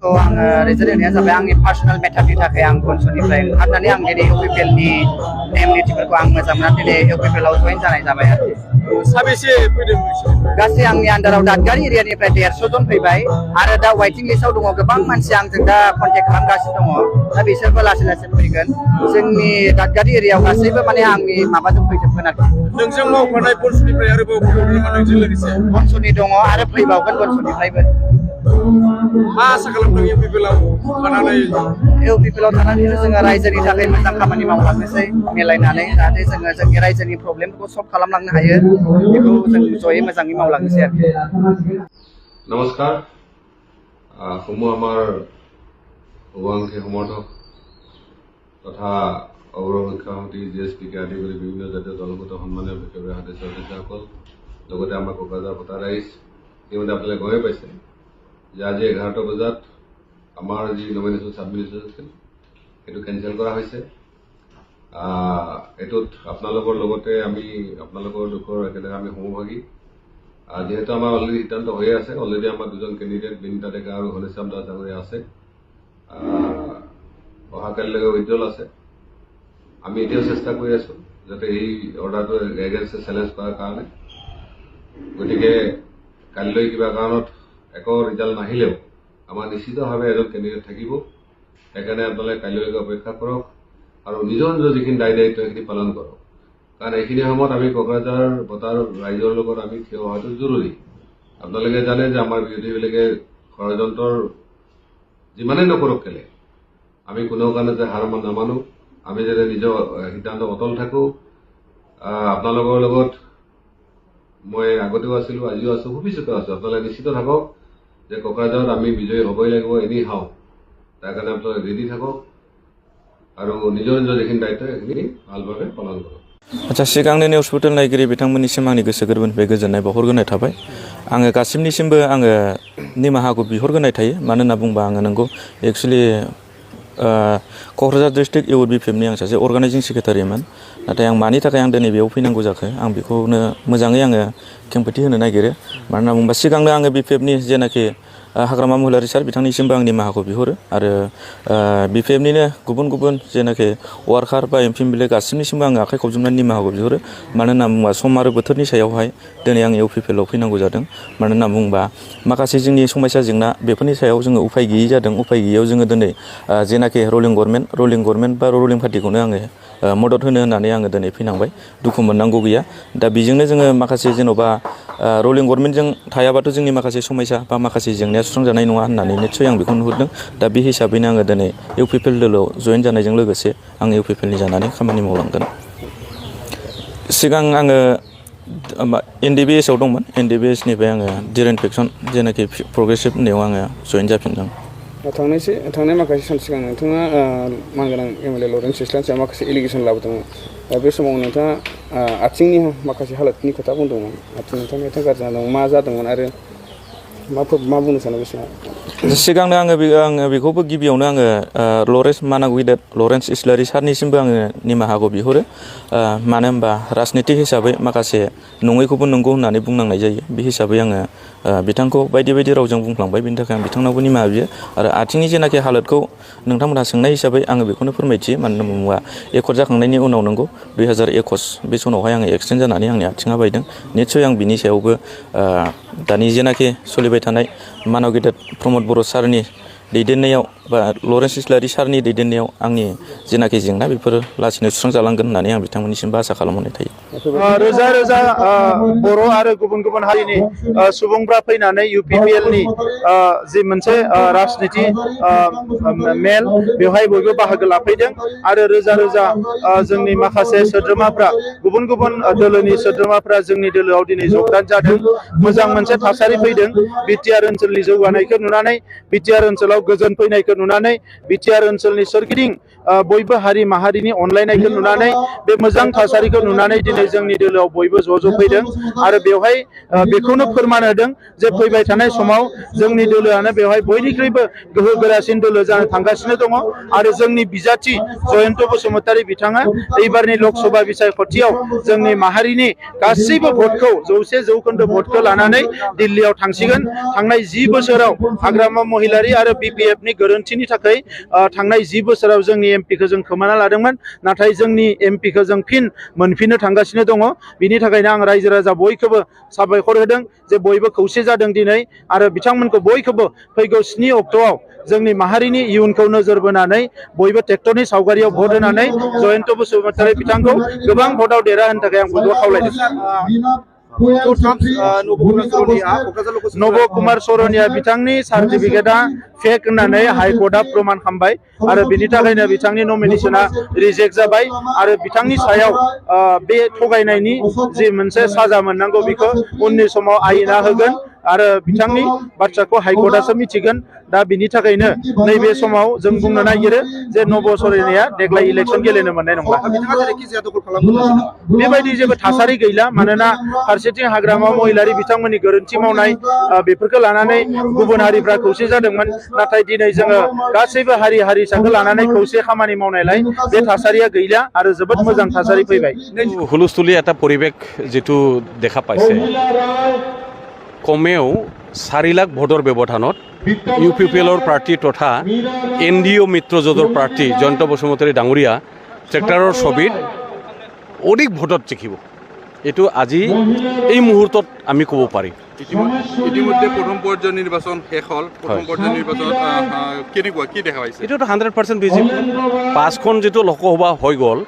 खौ आङो रिजाल्ट होनाया जाबाय आंनि पार्सनेल मेटारनि थाखाय आं कनसलनिफ्राय ओंखारनानै आं दिनै इउपिपिएल नि नेम निथिफोरखौ आं मोजां मोननानै दिनै इउपिपिएल आव जइन जानाय जाबाय आरो साबेसे फैदों गासै आंनि आन्दाराव दादगारि एरियानिफ्राय 150 जन फैबाय आरो दा वेटिं लिस्टआव दङ गोबां मानसि आंजों दा कन्टेक्ट खालामगासिनो दङ दा बिसोरबो लासै लासै फैगोन जोंनि दादगारि एरियायाव गासैबो माने आंनि माबाजों फैजोबगोन आरो नोंजों मावफानाय बनसनिफ्राय आरोबाव फैबावदों नामा नोंजों लोगोसे बनसनि दङ आरो फैबावगोन बनसनिफ्रायबो मा आसा खालामदों इउपिपिएलआव थानानै इउपिपिएलआव थानानै जोङो रायजोनि थाखाय मोजां खामानि मावलांनोसै मिलायनानै जाहाथे जोङो जोंनि रायजोनि प्रब्लेमखौ सल्भ खालामलांनो हायो बेखौ जों जयै मोजाङै मावलांनोसै आरो नमस्कार সমূহ আমাৰ শুভাকাংক্ষী সমৰ্থক তথা অগ্ৰহ শিক্ষা সমিতি জিএছপিকে আদি কৰি বিভিন্ন জাতীয় দলগত সন্মানীয় বিশেষভাৱে সদস্য সদস্যসকল লগতে আমাৰ কোকৰাঝাৰ ভোটাৰ ৰাইজ ইতিমধ্যে আপোনালোকে গমেই পাইছে যে আজি 11টা বজাত আমাৰ যি নমিনেশ্যন ছাবমিশ্যন আছিল সেইটো কেঞ্চেল কৰা হৈছে এইটোত আপোনালোকৰ লগতে আমি আপোনালোকৰ দুখৰ একেলগে আমি সমভাগী যেহেতু আমাৰ অলৰেডি সিদ্ধান্ত হৈ আছে অলৰেডি আমাৰ দুজন কেণ্ডিডেট বিনীতা ডেকা আৰু ঘনশ্যাম দাস ডাঙৰীয়া আছে অহাকালিলৈকে উজ্জ্বল আছে আমি এতিয়াও চেষ্টা কৰি আছো যাতে এই অৰ্ডাৰটো এগেইনষ্টে চেলেঞ্জ কৰাৰ কাৰণে গতিকে কালিলৈ কিবা কাৰণত একো ৰিজাল্ট নাহিলেও আমাৰ নিশ্চিতভাৱে এজন কেণ্ডিডেট থাকিব সেইকাৰণে আপোনালোকে কাইলৈকে অপেক্ষা কৰক আৰু নিজৰ নিজৰ যিখিনি দায়িত্ব সেইখিনি পালন কৰক কাৰণ এইখিনি সময়ত আমি কোকৰাঝাৰ ভোটাৰ ৰাইজৰ লগত আমি থিয় হোৱাটো জৰুৰী আপোনালোকে জানে যে আমাৰ বিৰোধীবিলাকে ষড়যন্ত্ৰৰ যিমানেই নকৰক কেলে আমি কোনো কাৰণে যে হাৰ নামানো আমি যাতে নিজৰ সিদ্ধান্ত অটল থাকোঁ আপোনালোকৰ লগত মই আগতেও আছিলোঁ আজিও আছোঁ ভৱিষ্যতেও আছোঁ আপোনালোকে নিশ্চিত থাকক যে কোকৰাঝাৰত আমি বিজয়ী হ'বই লাগিব এনি হাও তাৰ কাৰণে আপোনালোকে ৰেডি থাকক আৰু নিজৰ নিজৰ যিখিনি দায়িত্ব সেইখিনি ভালভাৱে পালন কৰক आच्छा सिगांनि निउज पर्टेल नायगिरि बिथांमोननिसिम आंनि गोसो गोरबोनिफ्राय गोजोननाय बावहरग्रोनाय थाबाय आङो गासिबनिसिमबो आङो निमाहाखौ बिहरग्रोनाय थायो मानो होनना बुंबा आङो नंगौ एक्चुअलि क'क्राझार डिस्ट्रिक्ट इउपिपिएलनि आं सासे अर्गानाइजिं सेक्रेटारिमोन नाथाय आं मानि थाखाय आं दिनै बेयाव फैनांगौ जाखो आं बेखौनो मोजाङै आङो खेंफोरथि होनो नागिरो मानो होनना बुंबा सिगांनो आङो बिपिएफनि जेनाखि हाग्रामा महिलारि सार बिथांनिसिमबो आंनि निमाहाखौ बिहरो आरो बिपिएफनिनो गुबुन गुबुन जेनाखि वार्कार बा एमपिएमएलए गासिबनिसिमबो आङो आखाइ खबजोबनानै निमाहाखौ बिहरो मानो होनना बुंबा सम आरो बोथोरनि सायावहाय दिनै आं इउपिपिएलआव फैनांगौ जादों मानो होनना बुंबा माखासे जोंनि समस्या जेंना बेफोरनि सायाव जोङो उफाय गैयै जादों उफाय गैयैयाव जोङो दिनै जेनाखि रलिं गभर्नमेन्ट बा रुलिं पार्टिखौनो आङो मदद होनो होननानै आङो दिनै फैनांबाय दुखु मोननांगौ गैया दा बेजोंनो जोङो माखासे जेन'बा रलिं गभर्नमेन्टजों थायाबाथ' जोंनि माखासे समस्या बा माखासे जेंनाया सुस्रांजानाय नङा होननानै निस्सय आं बेखौ नुहुरदों दा बे हिसाबैनो आङो दिनै इउपिपिएल दोलोआव जइन जानायजों लोगोसे आं इउपिपिएलनि जानानै खामानि मावलांगोन सिगां आङो एनडिबिएसआव दंमोन एनडिबिएसनिफ्राय आङो डिरेनफेक्सन जेनाखि प्रग्रेसिभ होननायाव आङो जइन जाफिनदों थांनाय माखासे सान सिगां नोंथाङा मानगोनां एमएलए लरेन्स सिस्लानि सायाव माखासे एलिगेसन लाबोदोंमोन दा बे समाव नोंथाङा आथिंनि माखासे हालोदनि खोथा बुंदोंमोन नोंथांनि आथिं गाज्रि जादोंमोन मा जादोंमोन आरो मा बुंनो सानो बे समाव सिगांनो आङो बेखौबो गिबियावनो आङो लरेन्स इस्लारि सारनिसिमबो आङो निमाहाखौ बिहरो मानो होनबा राजनितिक हिसाबै माखासे नङैखौबो नंगौ होननानै बुंनांनाय जायो बे हिसाबै आङो बिथांखौ बायदि बायदि रावजों बुंफ्लांबाय बेनि थाखाय आं बिथांनावबो निमाहा बियो आरो आथिंनि जेनाखि हालोदखौ नोंथांमोनहा सोंनाय हिसाबै आङो बेखौनो फोरमायथियो मानो होनना बुङोबा एकर्ड जाखांनायनि उनाव नंगौ 2021 बे समावहाय आङो एक्सिडेन्ट जानानै आंनि आथिङा बायदों निस्सय आं बिनि सायावबो दानि जेनाखि सोलिबाय थानाय मानव गेदेर प्रमद बर' सारनि दैदेननायाव बा लरेन्स इस्लारि सारनि दैदेननायाव आंनि जेनाखि जेंना बेफोरो लासैनो सुस्रांजालांगोन होननानै आं बिथांमोननिसिमबो आसा खालामहरनाय थायो रोजा रोजा बर' आरो गुबुन गुबुन हारिनि सुबुंफ्रा फैनानै इउपिपिएलनि जि मोनसे राजनिति मेल बेवहाय बयबो बाहागो लाफैदों आरो रोजा रोजा जोंनि माखासे सोद्रोमाफ्रा गुबुन गुबुन दोलोनि सोद्रोमाफ्रा जोंनि दोलोआव दिनै जगदान जादों मोजां मोनसे थासारि फैदों बिटिआर ओनसोलनि जौगानायखौ नुनानै बिटिआर ओनसोलाव गोजोन फैनायखौ नुनानै बिटिआर ओनसोलनि सोरगिदिं बयबो हारि माहारिनि अनलायनायखौ नुनानै बे मोजां थासारिखौ नुनानै दिनै जोंनि दोलोआव बयबो ज' फैदों आरो बेवहाय बेखौनो फोरमान होदों जे फैबाय थानाय समाव जोंनि दोलोआनो बेवहाय बयनिख्रुइबो गोहो गोरासिन दोलो जानो थांगासिनो दङ आरो जोंनि बिजाथि जयन्त बसुमतारी बिथाङा एबारनि लोकसभा बिसायख'थियाव जोंनि माहारिनि गासैबो भटखौ 100% भटखौ लानानै दिल्लीयाव थांसिगोन थांनाय 10 बोसोराव हाग्रामा महिलारी आरो बिपिएफनि गोरोन्थिनि थाखाय थांनाय 10 बोसोराव जोंनि एमपिखौ जों खोमाना लादोंमोन नाथाय जोंनि एमपिखौ जों फिन मोनफिननो थांगासिनो दङ बिनि थाखायनो आं रायजो राजा बयखौबो साबायखर होदों जे बयबो खौसे जादों दिनै आरो बिथांमोनखौ बयखौबो फैगौ 7 अक्ट'आव जोंनि माहारिनि इयुनखौ नोजोर बोनानै बयबो ट्रेक्टरनि सावगारियाव भट होनानै जयन्त बसुमतारी बिथांखौ गोबां भटआव देरहाहोनो थाखाय आं बयबो खावलायदों नब कुमार सरनिया बिथांनि सार्टिफिकेटआ फेक होननानै हाइकर्टआ प्रमाण खालामबाय आरो बिनि थाखायनो बिथांनि नमिनेशना रिजेक्ट जाबाय आरो बिथांनि सायाव बे थगायनायनि जि मोनसे साजा मोननांगौ बेखौ उननि समाव आयेना होगोन आरो बिथांनि बाथ्राखौ हाइकर्टआसो मिथिगोन दा बिनि थाखायनो नैबे समाव जों बुंनो नागिरो जे नब सरनिया देग्लाय इलेक्सन गेलेनो मोननाय नंला बेबायदि जेबो थासारि गैला मानोना फारसेथिं हाग्रामा महिलारी बिथांमोननि गोरोन्थि मावनाय बेफोरखौ लानानै गुबुन हारिफ्रा खौसे जादोंमोन नाथाय दिनै जोङो गासैबो हारि हारिसाखौ लानानै खौसे खामानि मावनायलाय बे थासारिया गैला आरो जोबोद मोजां थासारि फैबाय हुलस्थुली এটা পৰিৱেশ যেটো দেখা পাইছে কমেও 4 লাখ ভোটৰ ব্যৱধানত ইউপিপিএলৰ প্ৰাৰ্থী তথা এনডিঅ মিত্ৰজোঁটৰ প্ৰাৰ্থী জয়ন্ত বসুমতাৰী ডাঙৰীয়া ট্ৰেক্টৰৰ ছবিত অধিক ভোটত জিকিব এইটো আজি এই মুহূৰ্তত আমি ক'ব পাৰি ইতিমধ্যে প্ৰথম পৰ্যায়ৰ নিৰ্বাচন শেষ হ'ল প্ৰথম পৰ্যায়ৰ নিৰ্বাচনত কেনেকুৱা কি দেখা পাইছে এইটোতো 100% বিজেপি 5খন যেটো লোকসভা হৈ গ'ল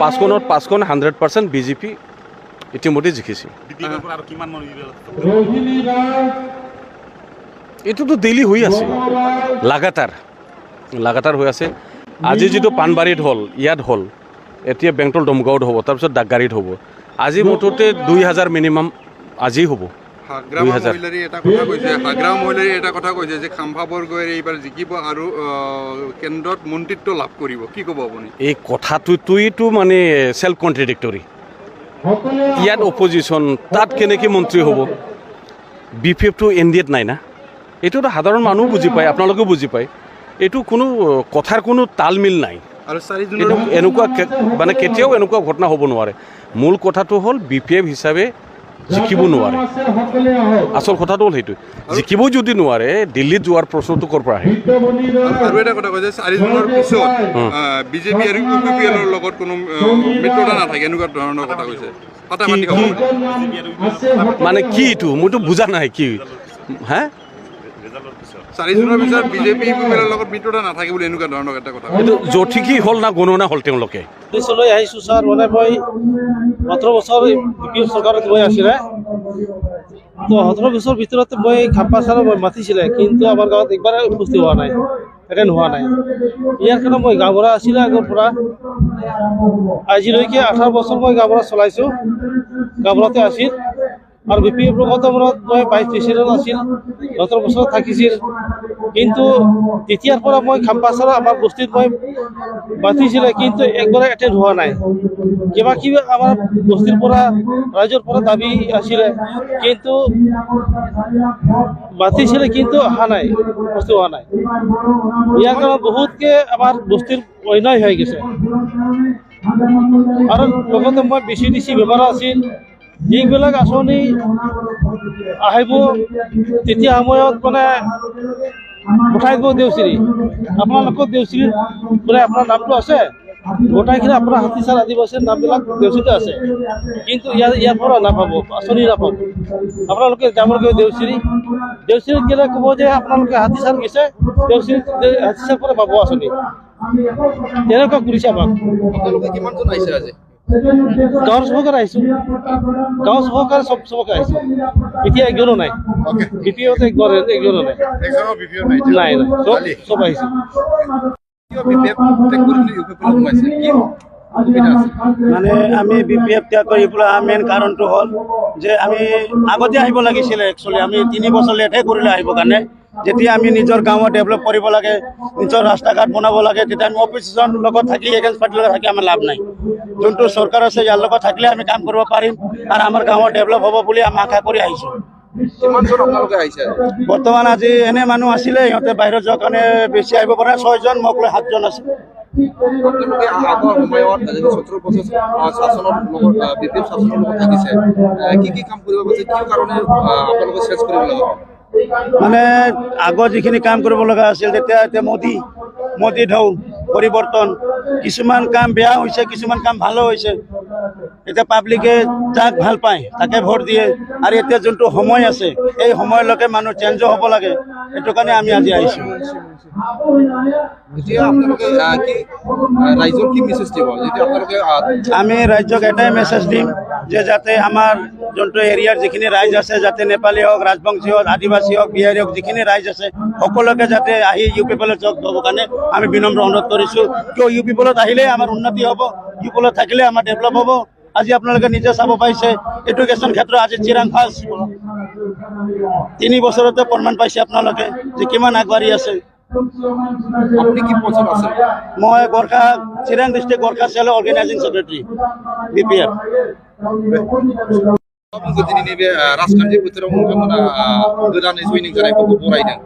5খনত 5খন 100% বিজেপি ইতিমধ্যে জিকিছে এইটোতো ডেইলি হৈ আছে লাগাতাৰ হৈ আছে আজি যেটো পানবাৰীত হ'ল ইয়াত হ'ল এতিয়া বেংটল দমগাঁৱত হ'ব তাৰপিছত ডাকগাড়ীত হ'ব আজি মুঠতে 2000 মিনিমাম আজি হ'ব হাগ্ৰামা মহিলাৰী এটা কথা কৈছে যে খাম্ফা বৰগোহাঁই এইবাৰ জিকিব আৰু কেন্দ্ৰত মন্ত্ৰিত্ব লাভ কৰিব কি ক'ব আপুনি এই কথাটোতো মানে সেলফ কন্ট্ৰাডিক্টৰি ইয়াত অপজিশ্যন তাত কেনেকৈ মন্ত্ৰী হ'ব বিপিএফটো এনডিএত নাই না এইটোতো সাধাৰণ মানুহ বুজি পায় আপোনালোকেও বুজি পায় এইটো কোনো কথাৰ কোনো তালমিল নাই আৰু এনেকুৱা মানে কেতিয়াও এনেকুৱা ঘটনা হ'ব নোৱাৰে মূল কথাটো হ'ল বিপিএফ হিচাপে জিকিব নোৱাৰে আচল কথাটো হ'ল সেইটো জিকিব যদি নোৱাৰে দিল্লীত যোৱাৰ প্ৰশ্নটো ক'ৰ পৰা আহে আৰু এটা কথা কৈছে 4 জুনৰ পিছত বিজেপি আৰু ইউপিপিএলৰ লগত কোনো মিত্ৰতা নাথাকে এনেকুৱা ধৰণৰ কথা কৈছে পাতাপাতি হ'ব মানে কি এইটো মইতো বুজা নাই কি হা 4 জুনৰ পিছত বিজেপি ইউপিপিএলৰ লগত মিত্ৰতা নাথাকে বুলি এনেকুৱা ধৰণৰ এটা কথা এইটো জঠিকি হ'ল না গণনা হ'ল তেওঁলোকে পিছলৈ আহিছোঁ ছাৰ মানে মই 17 বছৰ বিপিএফ চৰকাৰত মই আছিলে তো 17 বছৰ ভিতৰত মই খাম্পা ছাৰক মই মাতিছিলে কিন্তু আমাৰ গাঁৱত একবাৰে উপস্থিত হোৱা নাই এটেণ্ড হোৱা নাই ইয়াৰ কাৰণে মই গাঁওবুঢ়া আছিলে আগৰ পৰা আজিলৈকে 18 বছৰ মই গাঁওবুঢ়া চলাইছোঁ গাঁওবুঢ়াতে আছিল আৰু বিপিএফ লগত মই ভাইচ প্ৰেচিডেণ্ট আছিল 17 বছৰ থাকিছিল কিন্তু তেতিয়াৰ পৰা মই খাম্পা ছাৰক আমাৰ বস্তিত মই মাতিছিলে কিন্তু একবাৰে এটেণ্ড হোৱা নাই কিবা কিবি আমাৰ বস্তিৰ পৰা ৰাইজৰ পৰা দাবী আছিলে কিন্তু মাতিছিলে কিন্তু অহা নাই বস্তু হোৱা নাই ইয়াৰ কাৰণে বহুতকে আমাৰ বস্তিৰ অন্যায় হৈ গৈছে আৰু লগতে মই BCDC ব্যৱহাৰ আছিল যিবিলাক আঁচনি আহিব তেতিয়া সময়ত মানে উঠাই দিব দেউচিৰি আপোনালোকৰ দেউচিৰিত বোলে আপোনাৰ নামটো আছে গোটাইখিনি আপোনাৰ হাতীচাৰ আদিবাসীৰ নামবিলাক দেউচিৰিতে আছে কিন্তু ইয়াৰ পৰা নাপাব আঁচনি নাপাব আপোনালোকে যাবলগীয়া দেউচিৰিত গ'লে ক'ব যে আপোনালোকে হাতীচাৰ গৈছে দেউচিৰিত হাতীচাৰ পৰা পাব আঁচনি তেনেকুৱা কৰিছে আমাক কিমানজন আহিছে আজি গাঁৱৰ চবকে আহিছোঁ গাঁৱৰ চবকে চবকে আহিছোঁ এতিয়া একজনো নাই বিপিএফত একজনো নাই নাই চব আহিছোঁ মানে আমি বিপিএফ ত্যাগ কৰি পেলাই মেইন কাৰণটো হ'ল যে আমি আগতে আহিব লাগিছিলে একচুৱেলি আমি 3 বছৰ লেটহে কৰিলে আহিবৰ কাৰণে যেতিয়া আমি নিজৰ গাঁৱত ডেভেলপ কৰিব লাগে নিজৰ ৰাস্তা ঘাট বনাব লাগে তেতিয়া আমি অপজিশ্যন লগত থাকি এগেইনষ্ট পাৰ্টিৰ লগত থাকি আমাৰ লাভ নাই যোনটো চৰকাৰ আছে ইয়াৰ লগত থাকিলে আমি কাম কৰিব পাৰিম আৰু আমাৰ গাঁৱৰ ডেভেলপ হ'ব বুলি আমি আশা কৰি আহিছোঁ কিমানজন আপোনালোকে আহিছে বৰ্তমান আজি এনে মানুহ আছিলে সিহঁতে বাহিৰত যোৱাৰ কাৰণে বেছি আহিব পৰা 6জন মোক লৈ 7জন আছে আপোনালোকে আগৰ সময়ত যদি 17 বছৰ শাসনৰ লগত বিপিএফ শাসনৰ লগত থাকিছে কি কাম কৰিব গৈছে কি কাৰণে আপোনালোকে চেঞ্জ কৰিব লগা মানে আগত যিখিনি কাম কৰিব লগা আছিল তেতিয়া এতিয়া মোদী ঢৌ পৰিৱৰ্তন কিছুমান কাম বেয়া হৈছে কিছুমান কাম ভালো হৈছে এতিয়া পাব্লিকে যাক ভাল পায় তাকে ভোট দিয়ে আৰু এতিয়া যোনটো সময় আছে এই সময়লৈকে মানুহ চেঞ্জো হ'ব লাগে সেইটো কাৰণে আমি আজি আহিছোঁ এতিয়া আপোনালোকে কি ৰাইজক কি মেছেজ দিব যেতিয়া আপোনালোকে আমি ৰাজ্যক এটাই মেছেজ দিম যে যাতে আমাৰ যোনটো এৰিয়াৰ যিখিনি ৰাইজ আছে যাতে নেপালী হওক ৰাজবংশী হওক আদিবাসী হওক বিহাৰী হওক যিখিনি ৰাইজ আছে সকলোকে যাতে আহি ইউ পিপলত যোগ দিবৰ কাৰণে আমি বিনম্ৰ অনুৰোধ কৰিছোঁ কিয় ইউ পিপলত আহিলে আমাৰ উন্নতি হ'ব ইউ পিপলত থাকিলে আমাৰ ডেভেলপ হ'ব আজি আপোনালোকে নিজে চাব পাৰিছে এডুকেশ্যন ক্ষেত্ৰত আজি চিৰাং ফাৰ্ষ্ট 3 বছৰতে প্ৰমাণ পাইছে আপোনালোকে যে কিমান আগবাঢ়ি আছে আপুনি কি পছন্দ আছে মই Gorkha Chirang district Gorkha cell organising secretary BPF दिनैनि राजखान्थि बोथोराव नोंथांमोना गोदानै जयनिं जानायफोरखौ बरायदों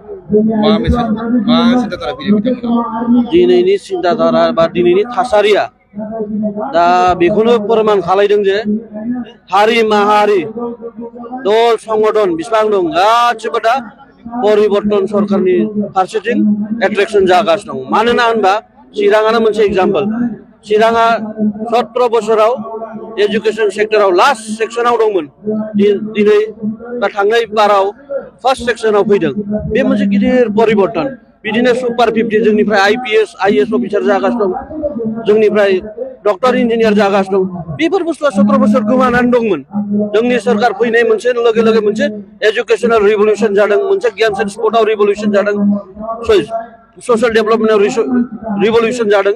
मा मेसेज मा सिन्ताधारा फैयो बिथांमोना दिनैनि सिन्ताधारा बा दिनैनि थासारिया दा बेखौनो फोरमान खालायदों जे हारि माहारि दल संगठन बेसेबां दं गासिबो दा परिवर्तन सरकारनि फारसेथिं एट्रेक्शन जागासिनो दं मानोना होनबा चिराङानो मोनसे एग्जाम्पल चिराङा 17 बोसोराव एजुकेशन सेक्टराव लास्ट सेक्शनाव दंमोन दिनै बा थांनाय बाराव फार्स्ट सेक्शनाव फैदों बे मोनसे गिदिर परिवर्तन बिदिनो सुपार 50 जोंनिफ्राय आईपीएस आईएएस अफिसार जागासिनो दं जोंनिफ्राय डक्टर इन्जिनियार जागासिनो दं बेफोर बुस्थुआ 17 बोसोर गोमानानै दंमोन जोंनि सरकार फैनाय मोनसे लगे लगे मोनसे एजुकेशनल रिभल्यूशन जादों मोनसे गियान स्पोर्टआव रिभल्यूशन जादों सोशल डेभलपमेन्टआव रिभल्यूशन जादों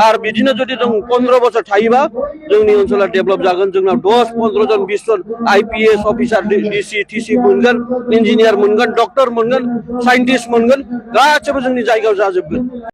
आरो बिदिनो जुदि जों 15 बोसोर थायोबा जोंनि ओनसोला डेभलप जागोन जोंनाव 10-15 जन 20 जन आईपीएस अफिसार डीसी टीसी मोनगोन इन्जिनियार मोनगोन डक्टर मोनगोन साइन्टिस्ट मोनगोन गासिबो जोंनि जायगायाव जाजोबगोन